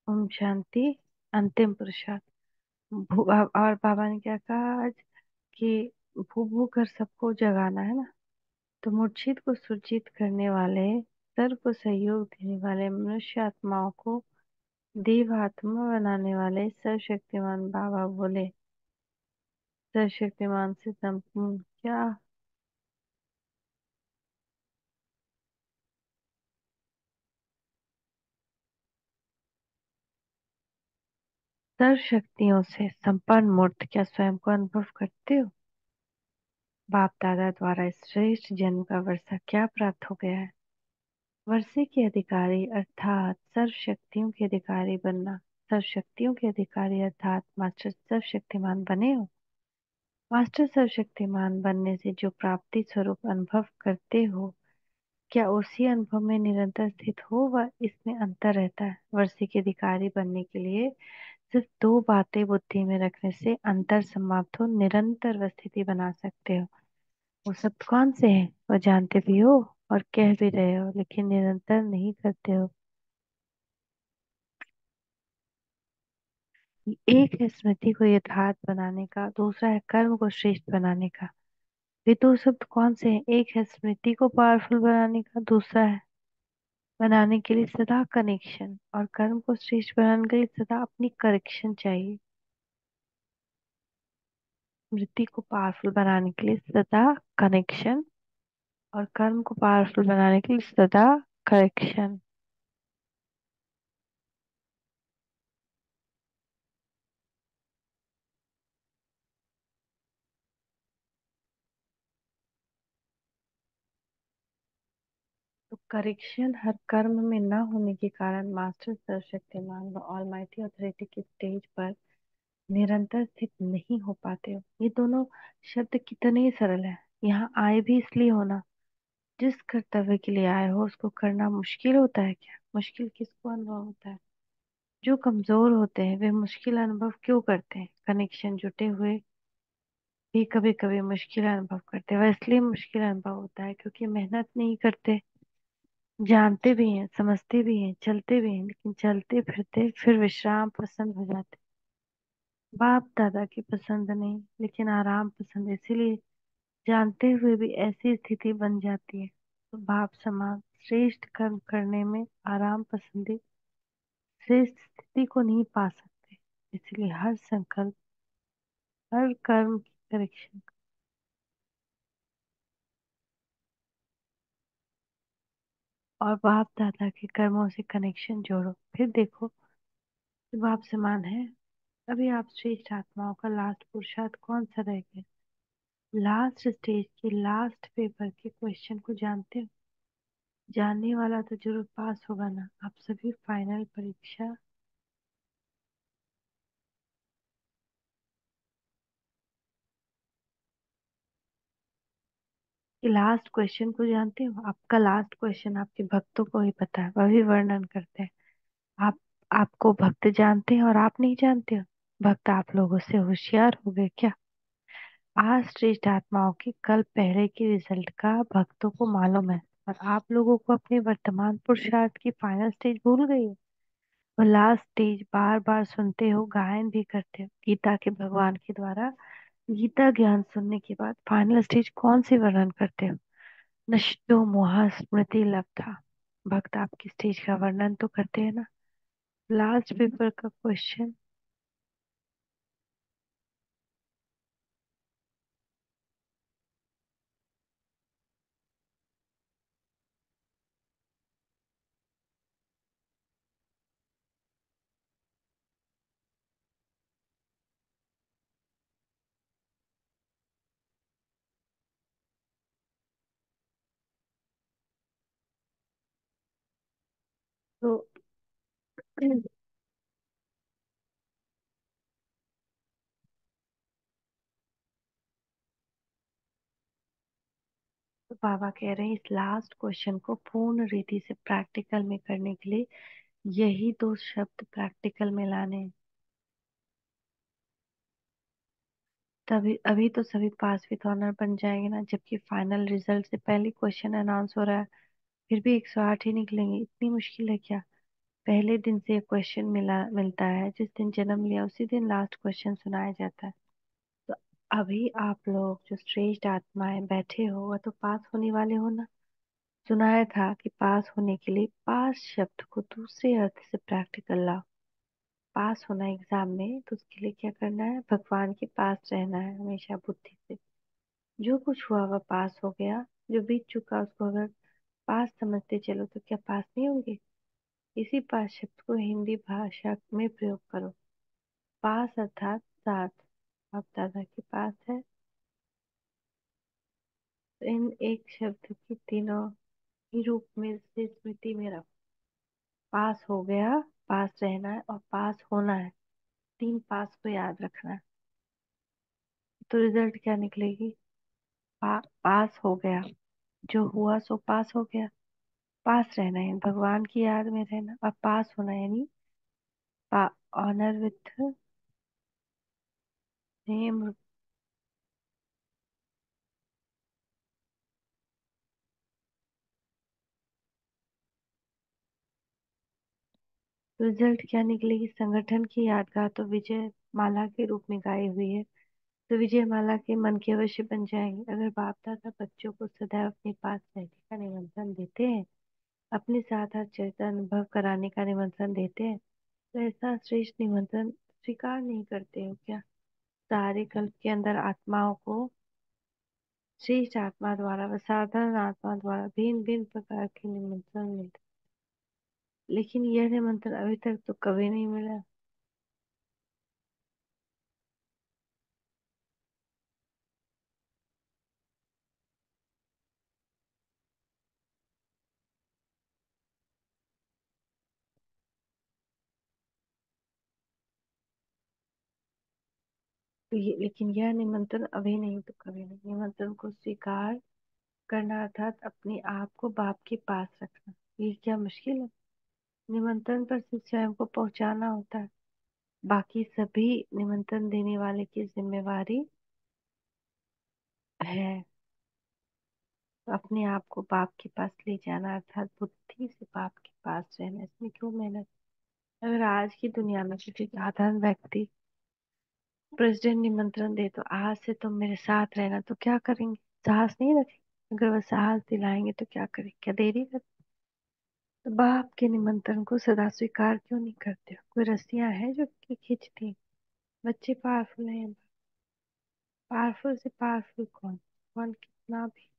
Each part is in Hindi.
ओम शांति। अंतिम पुरुषार्थ। और बाबा ने क्या कहा आज कि भू भू कर सबको जगाना है ना। तो मूर्छित को सुरजित करने वाले, सर्व को सहयोग देने वाले, मनुष्य आत्माओं को देवात्मा बनाने वाले सर्वशक्तिमान बाबा बोले। सर्वशक्तिमान से संपूर्ण क्या सर्व शक्तियों से संपन्न मूर्त क्या स्वयं को अनुभव करते हो? बाप दादा द्वारा इस श्रेष्ठ जन्म का वर्षा क्या प्राप्त हो गया है? वर्षे के अधिकारी अर्थात सर्व शक्तियों के अधिकारी बनना। सर्व शक्तियों के अधिकारी अर्थात मास्टर सर्वशक्तिमान बने हो। मास्टर सर्वशक्तिमान बनने से जो प्राप्ति स्वरूप अनुभव करते हो, क्या उसी अनुभव में निरंतर स्थित हो व इसमें अंतर रहता है? वर्षे के अधिकारी बनने के लिए सिर्फ दो बातें बुद्धि में रखने से अंतर समाप्त हो निरंतर वह स्थिति बना सकते हो। वो शब्द कौन से हैं? वो जानते भी हो और कह भी रहे हो, लेकिन निरंतर नहीं करते हो। एक है स्मृति को यथार्थ बनाने का, दूसरा है कर्म को श्रेष्ठ बनाने का। वे दो शब्द कौन से हैं? एक है स्मृति को पावरफुल बनाने का, दूसरा है बनाने के लिए सदा कनेक्शन, और कर्म को श्रेष्ठ बनाने के लिए सदा अपनी करेक्शन चाहिए। स्मृति को पावरफुल बनाने के लिए सदा कनेक्शन, और कर्म को पावरफुल बनाने के लिए सदा करेक्शन। तो करेक्शन हर कर्म में न होने के कारण मास्टर सर्वशक्तिमान व ऑलमाइटी अथॉरिटी के स्टेज पर निरंतर स्थित नहीं हो पाते हो। ये दोनों शब्द कितने ही सरल है। यहाँ आए भी इसलिए होना, जिस कर्तव्य के लिए आए हो उसको करना मुश्किल होता है क्या? मुश्किल किसको अनुभव होता है? जो कमजोर होते हैं वे मुश्किल अनुभव क्यों करते हैं? कनेक्शन जुटे हुए भी कभी कभी मुश्किल अनुभव करते हैं। वह इसलिए मुश्किल अनुभव होता है क्योंकि मेहनत नहीं करते। जानते भी हैं, समझते भी हैं, चलते भी हैं, लेकिन चलते फिरते फिर विश्राम पसंद हो जाते। बाप दादा की पसंद नहीं, लेकिन आराम पसंद है। इसीलिए जानते हुए भी ऐसी स्थिति बन जाती है। तो बाप समान श्रेष्ठ कर्म करने में आराम पसंदी श्रेष्ठ स्थिति को नहीं पा सकते। इसलिए हर संकल्प, हर कर्म की करेक्शन और बाप दादा के कर्मों से कनेक्शन जोड़ो, फिर देखो कि बाप समान है। अभी आप श्रेष्ठ आत्माओं का लास्ट पुरुषार्थ कौन सा रह गया? लास्ट स्टेज के लास्ट पेपर के क्वेश्चन को जानते हो? जानने वाला तो जरूर पास होगा ना। आप सभी फाइनल परीक्षा के लास्ट क्वेश्चन को जानते हो? आपका लास्ट क्वेश्चन आपके भक्तों को ही पता है, वही वर्णन करते हैं। आप आपको भक्त जानते हैं और आप नहीं जानते हो। भक्त आप लोगों से होशियार हो गए क्या? आज श्रेष्ठ आत्माओं की कल पहले की रिजल्ट का भक्तों को मालूम है, और आप लोगों को अपने वर्तमान पुरुषार्थ की फाइनल स्टेज भूल गई है। वो लास्ट स्टेज बार बार सुनते हो, गायन भी करते हो गीता के भगवान के द्वारा। गीता ज्ञान सुनने के बाद फाइनल स्टेज कौन सी वर्णन करते हो? नष्टो मोहा स्मृति लब्धा। भक्त आपकी स्टेज का वर्णन तो करते हैं ना। लास्ट पेपर का क्वेश्चन। तो तो बाबा कह रहे हैं इस लास्ट क्वेश्चन को पूर्ण रीति से प्रैक्टिकल में करने के लिए यही दो शब्द प्रैक्टिकल में लाने हैं। तभी अभी तो सभी पास विद ऑनर बन जाएंगे ना, जबकि फाइनल रिजल्ट से पहले क्वेश्चन अनाउंस हो रहा है। फिर भी 108 ही निकलेंगे, इतनी मुश्किल है क्या? पहले दिन से क्वेश्चन मिलता है, जिस दिन जन्म लिया उसी दिन लास्ट क्वेश्चन सुनाया जाता है। तो अभी आप लोग जो श्रेष्ठ आत्माएं बैठे हो वह तो पास होने वाले हो ना। सुनाया था कि पास होने के लिए पास शब्द को दूसरे अर्थ से प्रैक्टिकल लाओ। पास होना एग्जाम में तो उसके लिए क्या करना है, भगवान के पास रहना है हमेशा बुद्धि से। जो कुछ हुआ वह पास हो गया, जो बीत चुका उसको अगर पास समझते चलो तो क्या पास नहीं होंगे। इसी पास शब्द को हिंदी भाषा में प्रयोग करो। पास अर्थात साथ। आप दादा के पास है तो इन एक शब्द की तीनों ही रूप में से स्मृति में रखो। पास हो गया, पास रहना है और पास होना है। तीन पास को याद रखना है। तो रिजल्ट क्या निकलेगी? पास हो गया, जो हुआ सो पास हो गया। पास रहना है भगवान की याद में रहना, और पास होना यानी ऑनर विथ नेम। रिजल्ट क्या निकलेगी? संगठन की यादगार तो विजय माला के रूप में गाई हुई है, तो विजय माला के मन के अवश्य बन जाएंगे। अगर बाप दादा बच्चों को सदैव अपने पास रहने का निमंत्रण देते हैं, अपने साथ हर चरित्र अनुभव कराने का निमंत्रण देते हैं, तो ऐसा श्रेष्ठ निमंत्रण स्वीकार नहीं करते हो क्या? सारे कल्प के अंदर आत्माओं को श्रेष्ठ आत्मा द्वारा व साधारण आत्मा द्वारा भिन्न भिन्न प्रकार के निमंत्रण मिलते, लेकिन यह निमंत्रण अभी तक तो कभी नहीं मिला। तो ये, लेकिन यह निमंत्रण अभी नहीं तो कभी नहीं। निमंत्रण को स्वीकार करना अर्थात अपने आप को बाप के पास रखना। ये क्या मुश्किल है? निमंत्रण पर सिर्फ स्वयं को पहुंचाना होता है, बाकी सभी निमंत्रण देने वाले की जिम्मेवारी है। तो अपने आप को बाप के पास ले जाना अर्थात बुद्धि से बाप के पास रहना, इसमें क्यों मेहनत? अगर आज की दुनिया में किसी साधारण व्यक्ति प्रेसिडेंट निमंत्रण दे तो आज से तुम मेरे साथ रहना, तो क्या करेंगे? साहस नहीं रखेंगे। अगर वह साहस दिलाएंगे तो क्या करें? क्या देरी कर? तो बाप के निमंत्रण को सदा स्वीकार क्यों नहीं करते हो? कोई रस्सियां हैं जो कि खींचती हैं? बच्चे पावरफुल हैं। पावरफुल से पावरफुल कौन? कौन कितना भी?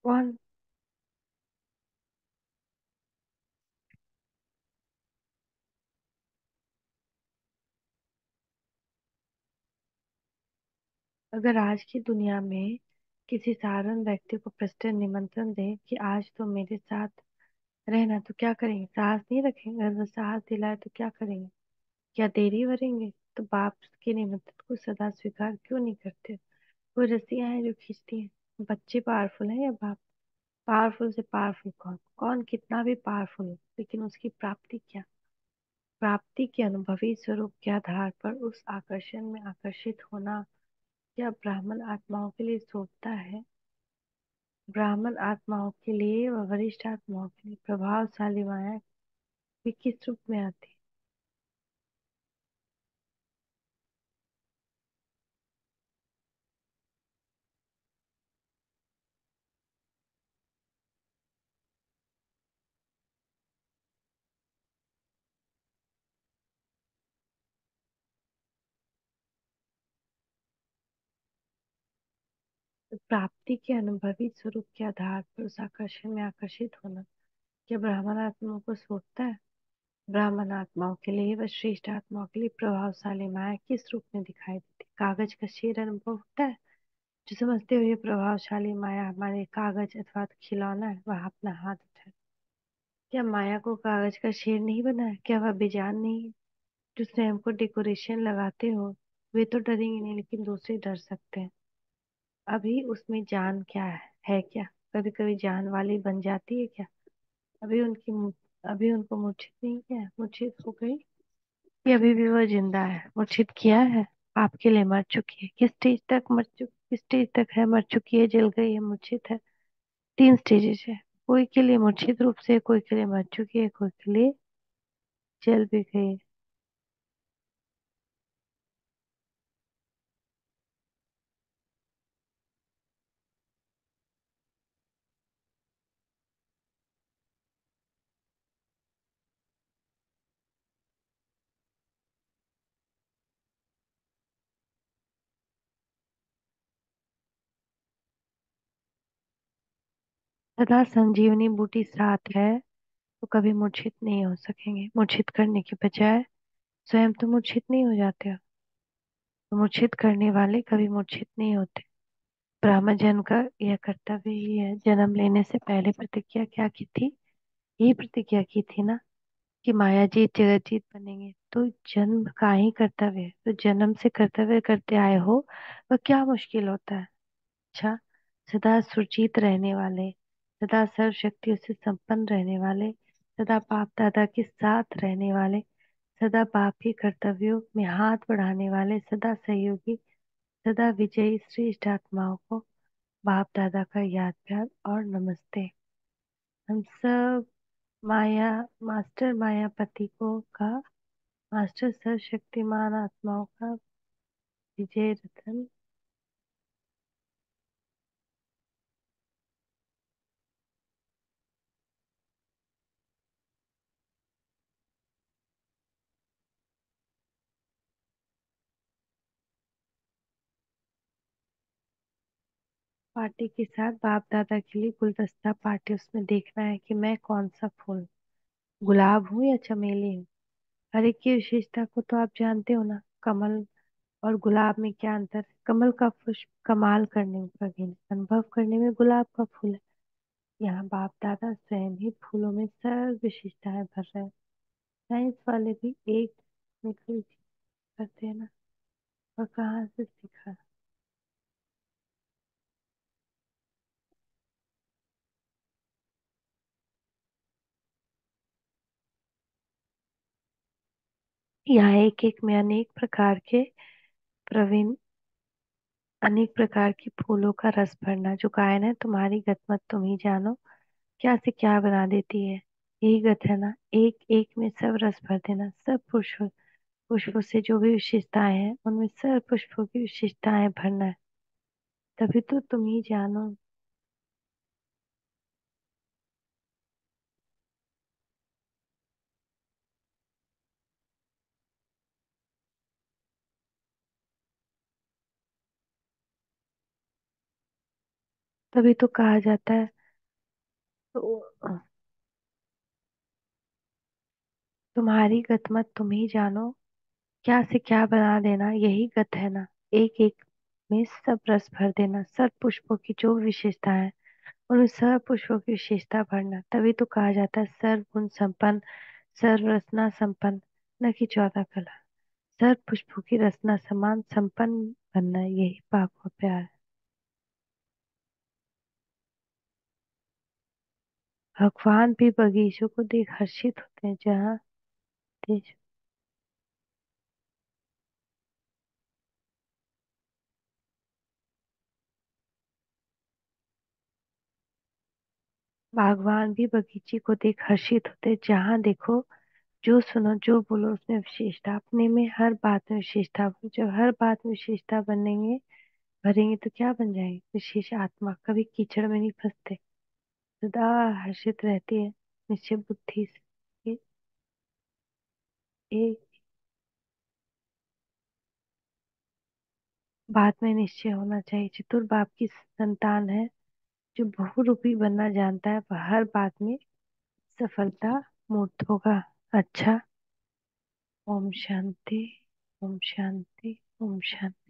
कौन? अगर आज की दुनिया में किसी साधारण व्यक्ति को प्रेसिडेंट निमंत्रण दे कि आज तो मेरे साथ रहना, तो क्या करेंगे? साहस नहीं रखेंगे। अगर वो साहस दिलाए तो क्या करेंगे? क्या देरी करेंगे? तो बाप के निमंत्रण को सदा स्वीकार क्यों नहीं करते? वो रस्सियां हैं जो खींचती हैं। बच्चे पावरफुल हैं या बाप? पावरफुल से पावरफुल कौन? कौन कितना भी पावरफुल हो, लेकिन उसकी प्राप्ति क्या? प्राप्ति के अनुभवी स्वरूप के आधार पर उस आकर्षण में आकर्षित होना क्या ब्राह्मण आत्माओं के लिए सोचता है? ब्राह्मण आत्माओं के लिए व वरिष्ठ आत्माओं के लिए प्रभावशाली माया भी किस रूप में आती है? तो प्राप्ति के अनुभवी स्वरूप के आधार पर उस आकर्षण में आकर्षित होना क्या ब्राह्मण आत्माओं को सोचता है? ब्राह्मण आत्माओं के लिए व श्रेष्ठ आत्माओं के लिए प्रभावशाली माया किस रूप में दिखाई देती? कागज का शेर अनुभव होता है? जो समझते हुए प्रभावशाली माया हमारे कागज अथवा तो खिलौना है, वह अपना हाथ उठाए। क्या माया को कागज का शेर नहीं बनाया? क्या वह बेजान नहीं है? जो स्वयं को डेकोरेशन लगाते हो, वे तो डरेंगे नहीं, लेकिन दूसरे डर सकते हैं। अभी उसमें जान क्या है क्या? कभी कभी जान वाली बन जाती है क्या? अभी अभी उनको मूर्छित नहीं किया? मूर्छित हो गई? कि अभी भी वह जिंदा है? मूर्छित किया है? आपके लिए मर चुकी है, किस स्टेज तक है, मर चुकी है, जल गई है, मूर्छित है। तीन स्टेजेस है। कोई के लिए मूर्छित रूप से, कोई के लिए मर चुकी है, कोई के लिए जल भी गई है। सदा संजीवनी बूटी साथ है तो कभी मूर्छित नहीं हो सकेंगे। मूर्छित करने के बजाय स्वयं तो मूर्छित नहीं हो जाते हो। तो मूर्छित करने वाले कभी मूर्छित नहीं होते। ब्रह्म जन्म का यह कर्तव्य ही है। जन्म लेने से पहले प्रतिज्ञा क्या की थी? यही प्रतिज्ञा की थी ना, कि माया जीत जगत जीत बनेंगे। तो जन्म का ही कर्तव्य है, तो जन्म से कर्तव्य करते आए हो, वह क्या मुश्किल होता है? अच्छा, सदा सुरजीत रहने वाले, सदा सर्वशक्तियों से संपन्न रहने वाले, सदा बाप दादा के साथ रहने वाले, सदा बाप के कर्तव्यों में हाथ बढ़ाने वाले, सदा सहयोगी, सदा विजयी श्रेष्ठ आत्माओं को बाप दादा का याद प्यार और नमस्ते। हम सब माया मास्टर मायापति को का, मास्टर सर्वशक्तिमान आत्माओं का विजय रतन। पार्टी के साथ बाप दादा के लिए गुलदस्ता पार्टी, उसमें देखना है कि मैं कौन सा फूल, गुलाब हूँ या चमेली हूँ। हर एक की विशेषता को तो आप जानते हो ना। कमल और गुलाब में क्या अंतर है? कमल का पुष्प कमाल करने में प्रवीण है, अनुभव करने में गुलाब का फूल है। यहाँ बाप दादा स्वयं ही फूलों में सर्व विशेषताएं भर रहे हैं। साइंस वाले भी एक में कोई चीज करते हैं ना, और कहाँ से सीखा? यहाँ एक एक में प्रवीण अनेक प्रकार के फूलों का रस भरना। जो गायन है, तुम्हारी गतमत तुम ही जानो, क्या से क्या बना देती है। यही गत है ना, एक एक में सब रस भर देना। सब पुष्पों से जो भी विशेषताएं हैं, उनमें सब पुष्पों की विशेषताएं भरना है। तभी तो तुम ही जानो। तभी तो कहा जाता है, तो तुम्हारी गतमत तुम ही जानो, क्या से क्या बना देना, यही गत है ना। एक एक में सब रस भर देना। सब पुष्पों की जो विशेषता है, उनमें सब पुष्पों की विशेषता भरना। तभी तो कहा जाता है सर्व गुण संपन्न, सर्व रसना संपन्न, न कि 14 कला। सर्व पुष्पों की रसना समान संपन्न बनना, यही पाप और प्यार है। भगवान भी बगीचों को देख हर्षित होते हैं, जहाँ तेज भगवान भी बगीचे को देख हर्षित होते हैं, जहाँ देखो, जो सुनो, जो बोलो, उसमें विशेषता। अपने में हर बात में विशेषता बोलो। जब हर बात में विशेषता बनेंगे, भरेंगे, तो क्या बन जाएंगे? विशेष आत्मा। कभी कीचड़ में नहीं फंसते, सदा हर्षित रहती है, निश्चय बुद्धि से। एक बात में निश्चय होना चाहिए, चतुर बाप की संतान है। जो बहुरूपी बनना जानता है, वह हर बात में सफलता मूर्त होगा। अच्छा। ओम शांति, ओम शांति, ओम शांति।